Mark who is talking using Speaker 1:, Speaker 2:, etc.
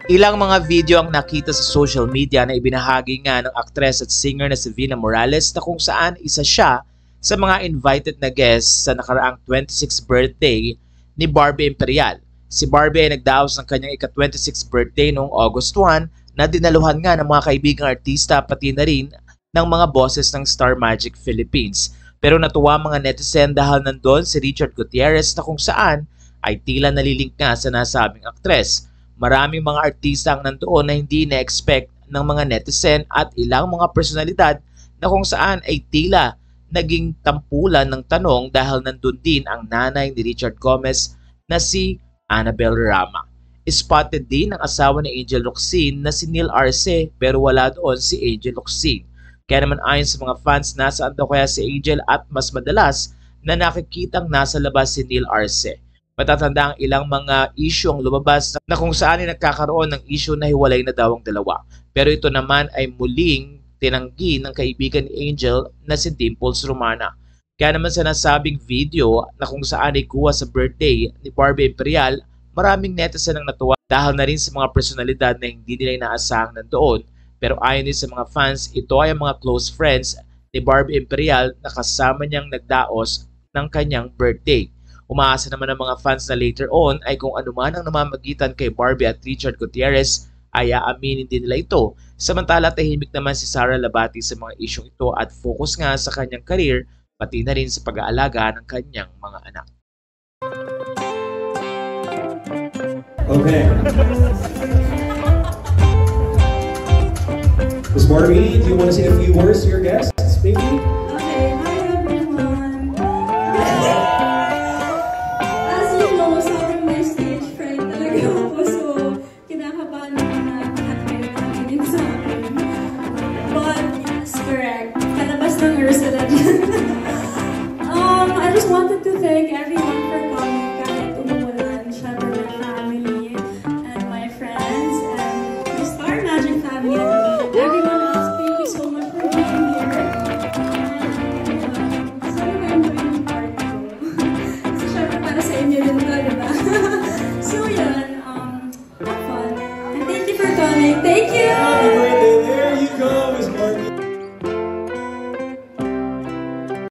Speaker 1: Ilang mga video ang nakita sa social media na ibinahagi nga ng aktres at singer na si Vina Morales na kung saan isa siya sa mga invited na guests sa nakaraang 26th birthday ni Barbie Imperial. Si Barbie ay nagdaos ng kanyang ika-26th birthday noong August 1 na dinaluhan nga ng mga kaibigang artista pati na rin ng mga bosses ng Star Magic Philippines. Pero natuwa mga netizen dahil nandun si Richard Gutierrez na kung saan ay tila nalilink nga sa nasabing aktres. Maraming mga artista ang nandoon na hindi na-expect ng mga netizen at ilang mga personalidad na kung saan ay tila naging tampulan ng tanong dahil nandun din ang nanay ni Richard Gomez na si Annabel Rama. Spotted din ang asawa ni Angel Locsin na si Neil Arce pero wala doon si Angel Locsin. Kaya naman ayon sa mga fans, nasaan daw kaya si Angel at mas madalas na nakikitang nasa labas si Neil Arce. Matatanda ang ilang mga issue ang lumabas na kung saan ay nagkakaroon ng issue na hiwalay na daw ang dalawa. Pero ito naman ay muling tinanggi ng kaibigan ni Angel na si Dimples Romana. Kaya naman sa nasabing video na kung saan ay kuha sa birthday ni Barbie Imperial, maraming netizen ang natuwa dahil na rin sa mga personalidad na hindi nila inaasahang nandoon. Pero ayon din sa mga fans, ito ay ang mga close friends ni Barbie Imperial na kasama niyang nagdaos ng kanyang birthday. Umaasa naman ng mga fans na later on ay kung anuman ang namamagitan kay Barbie at Richard Gutierrez ay aaminin din nila ito. Samantala tahimik naman si Sara Labati sa mga isyong ito at focus nga sa kanyang career pati na rin sa pag-aalaga ng kanyang mga anak.
Speaker 2: Okay. Miss Barbie, do you want to say a few words to your guests, maybe?